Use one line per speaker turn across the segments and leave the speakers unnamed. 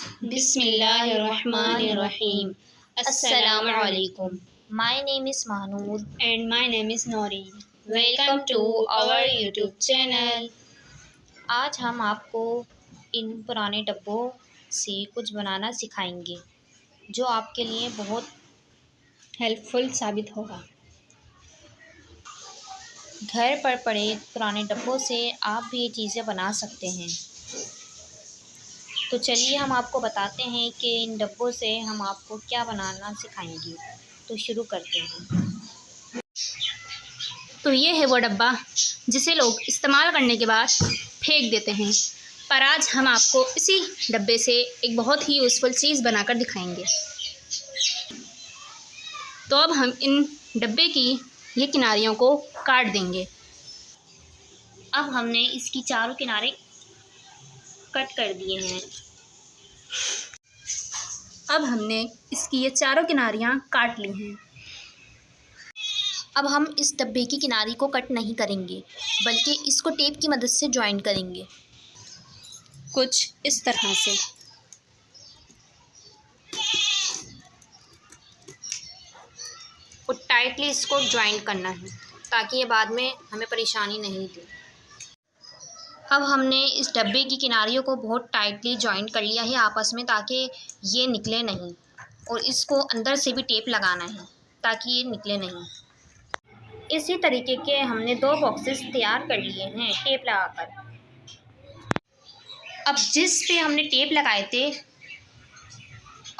Bismillahirrahmanirrahim. Assalamu alaikum.
My name is Mahnoor.
And my name is Noreen. Welcome to our YouTube channel.
आज हम आपको इन पुराने डब्बों से कुछ बनाना सिखाएंगे जो आपके लिए बहुत
हेल्पफुल साबित होगा।
घर पर पड़े पुराने डब्बों से आप भी ये चीज़ें बना सकते हैं। तो चलिए हम आपको बताते हैं कि इन डब्बों से हम आपको क्या बनाना सिखाएंगे। तो शुरू करते हैं।
तो ये है वो डब्बा जिसे लोग इस्तेमाल करने के बाद फेंक देते हैं, पर आज हम आपको इसी डब्बे से एक बहुत ही यूज़फुल चीज़ बनाकर दिखाएंगे। तो अब हम इन डब्बे की ये किनारियों को काट देंगे।
अब हमने इसकी चारों किनारे कट कर दिए हैं।
अब हमने इसकी ये चारों किनारियाँ काट ली हैं।
अब हम इस डब्बे की किनारी को कट नहीं करेंगे, बल्कि इसको टेप की मदद से जॉइन करेंगे,
कुछ इस तरह से।
और टाइटली इसको जॉइन करना है ताकि ये बाद में हमें परेशानी नहीं दे। अब हमने इस डब्बे की किनारियों को बहुत टाइटली जॉइन कर लिया है आपस में, ताकि ये निकले नहीं। और इसको अंदर से भी टेप लगाना है ताकि ये निकले नहीं। इसी तरीके के हमने 2 बॉक्सेस तैयार कर लिए हैं टेप लगाकर। अब जिस पे हमने टेप लगाए थे,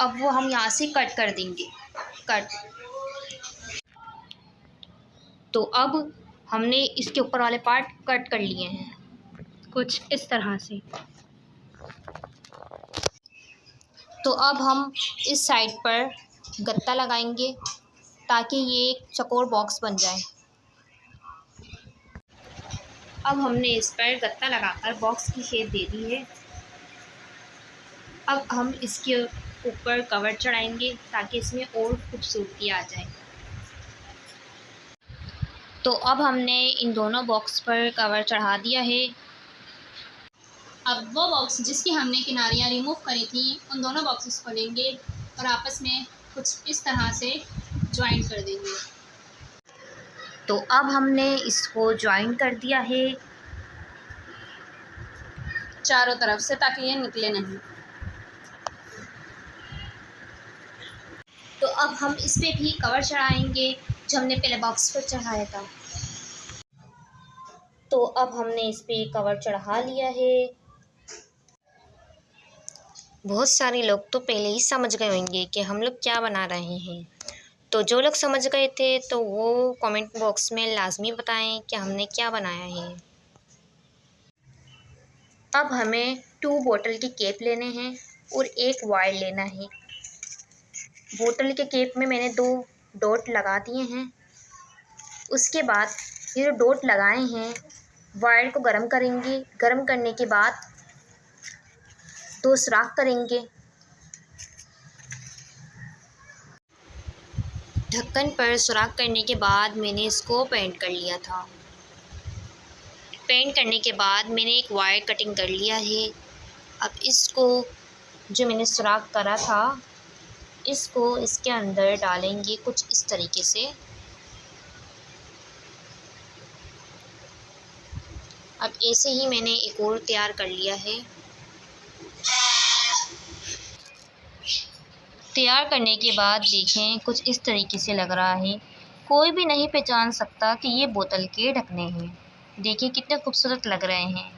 अब वो हम यहाँ से कट कर देंगे। तो अब हमने इसके ऊपर वाले पार्ट कट कर लिए हैं
कुछ इस तरह से।
तो अब हम इस साइड पर गत्ता लगाएंगे ताकि ये एक चौकोर बॉक्स बन जाए। अब हमने इस पर गत्ता लगाकर बॉक्स की शेप दे दी है। अब हम इसके ऊपर कवर चढ़ाएंगे ताकि इसमें और खूबसूरती आ जाए। तो अब हमने इन दोनों बॉक्स पर कवर चढ़ा दिया है।
अब वो बॉक्स जिसकी हमने किनारियाँ रिमूव करी थी, उन दोनों बॉक्सेस को लेंगे और आपस में कुछ इस तरह से ज्वाइन कर देंगे।
तो अब हमने इसको ज्वाइन कर दिया है
चारों तरफ से, ताकि ये निकले नहीं।
तो अब हम इस पे भी कवर चढ़ाएंगे जो हमने पहले बॉक्स पर चढ़ाया था। तो अब हमने इस पे कवर चढ़ा लिया है। बहुत सारे लोग तो पहले ही समझ गए होंगे कि हम लोग क्या बना रहे हैं। तो जो लोग समझ गए थे तो वो कमेंट बॉक्स में लाजमी बताएं कि हमने क्या बनाया है। अब हमें 2 बोतल के केप लेने हैं और 1 वायर लेना है। बोतल के केप में मैंने 2 डॉट लगा दिए हैं। उसके बाद ये जो डॉट लगाए हैं, वायर को गर्म करेंगे। गर्म करने के बाद 2 सुराख करेंगे। ढक्कन पर सुराख करने के बाद मैंने इसको पेंट कर लिया था। पेंट करने के बाद मैंने एक वायर कटिंग कर लिया है। अब इसको जो मैंने सुराख करा था, इसको इसके अंदर डालेंगे कुछ इस तरीके से। अब ऐसे ही मैंने एक और तैयार कर लिया है। तैयार करने के बाद देखें कुछ इस तरीके से लग रहा है। कोई भी नहीं पहचान सकता कि ये बोतल के ढकने हैं। देखिए कितने खूबसूरत लग रहे हैं।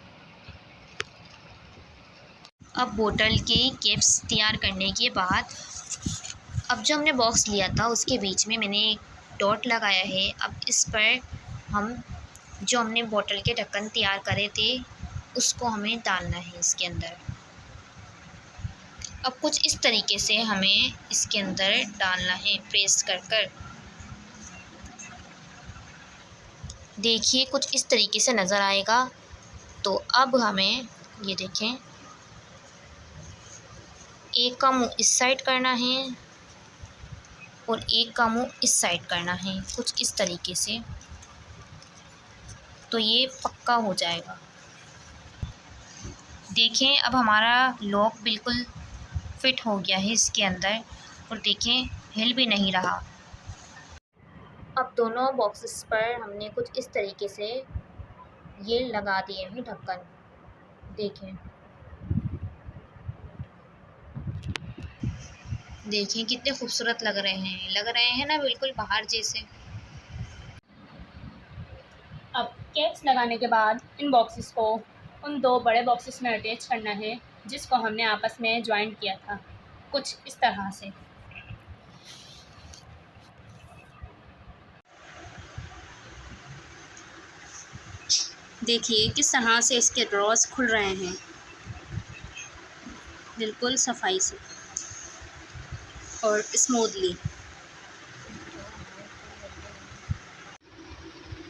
अब बोतल के कैप्स तैयार करने के बाद, अब जो हमने बॉक्स लिया था उसके बीच में मैंने एक डॉट लगाया है। अब इस पर हम जो हमने बोतल के ढक्कन तैयार करे थे उसको हमें डालना है इसके अंदर। अब कुछ इस तरीके से हमें इसके अंदर डालना है, प्रेस कर कर। देखिए कुछ इस तरीके से नज़र आएगा। तो अब हमें ये देखें, एक का मुंह इस साइड करना है और एक का मुंह इस साइड करना है, कुछ इस तरीके से। तो ये पक्का हो जाएगा। देखें अब हमारा लॉक बिल्कुल फिट हो गया है इसके अंदर और देखें हिल भी नहीं रहा। अब दोनों बॉक्सेस पर हमने कुछ इस तरीके से ये लगा दिए हैं ढक्कन। देखें देखें कितने खूबसूरत लग रहे हैं ना, बिल्कुल बाहर जैसे।
अब कैप्स लगाने के बाद इन बॉक्सेस को उन दो बड़े बॉक्सेस में अटैच करना है जिसको हमने आपस में ज्वाइंट किया था, कुछ इस तरह से। देखिए किस तरह से इसके ड्रॉज खुल रहे हैं, बिल्कुल सफाई से और स्मूथली।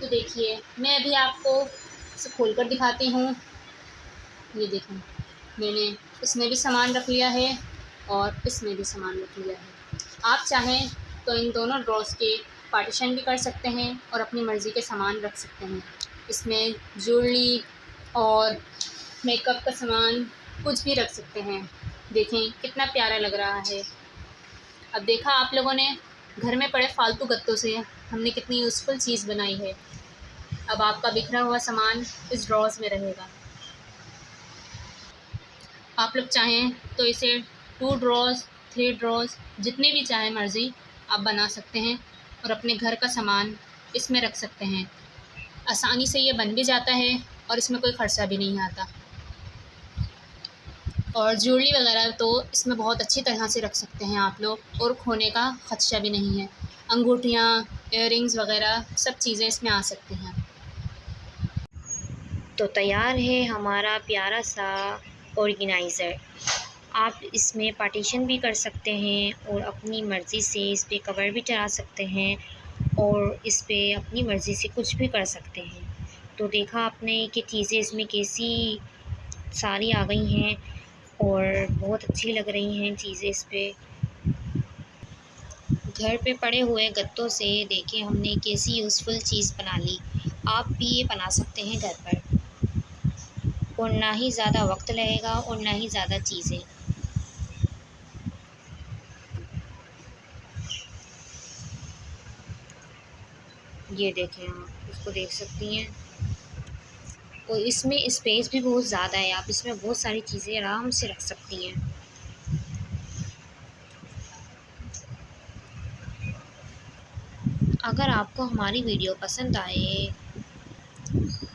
तो देखिए मैं अभी आपको इसे खोल कर दिखाती हूँ। ये देखें, मैंने इसमें भी सामान रख लिया है और इसमें भी सामान रख लिया है। आप चाहें तो इन दोनों ड्रॉर्स के पार्टीशन भी कर सकते हैं और अपनी मर्ज़ी के सामान रख सकते हैं। इसमें ज्वेलरी और मेकअप का सामान कुछ भी रख सकते हैं। देखें कितना प्यारा लग रहा है। अब देखा आप लोगों ने, घर में पड़े फालतू गत्तों से हमने कितनी यूज़फुल चीज़ बनाई है। अब आपका बिखरा हुआ सामान इस ड्रॉर्स में रहेगा। आप लोग चाहें तो इसे 2 ड्रॉर्स 3 ड्रॉर्स जितने भी चाहें मर्ज़ी आप बना सकते हैं और अपने घर का सामान इसमें रख सकते हैं। आसानी से ये बन भी जाता है और इसमें कोई खर्चा भी नहीं आता। और ज्वेलरी वगैरह तो इसमें बहुत अच्छी तरह से रख सकते हैं आप लोग और खोने का खदशा भी नहीं है। अंगूठियाँ, इयररिंग्स वगैरह सब चीज़ें इसमें आ सकती हैं।
तो तैयार है हमारा प्यारा सा ऑर्गेनाइज़र। आप इसमें पार्टीशन भी कर सकते हैं और अपनी मर्ज़ी से इस पे कवर भी चढ़ा सकते हैं और इस पे अपनी मर्ज़ी से कुछ भी कर सकते हैं। तो देखा आपने कि चीज़ें इसमें कैसी सारी आ गई हैं और बहुत अच्छी लग रही हैं चीज़ें इस पे। घर पे पड़े हुए गत्तों से देखें हमने कैसी यूज़फुल चीज़ बना ली। आप भी ये बना सकते हैं घर पर और ना ही ज़्यादा वक्त लगेगा और ना ही ज़्यादा चीज़ें। ये देखें आप इसको देख सकती हैं और इसमें स्पेस भी बहुत ज़्यादा है। आप इसमें बहुत सारी चीज़ें आराम से रख सकती हैं। अगर आपको हमारी वीडियो पसंद आए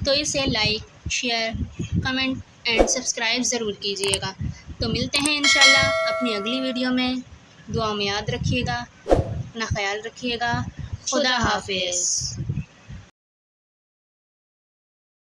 तो इसे like, share, comment and subscribe ज़रूर कीजिएगा। तो मिलते हैं इंशाल्लाह अपनी अगली वीडियो में। दुआ में याद रखिएगा, अपना ख्याल रखिएगा। खुदा हाफिज़।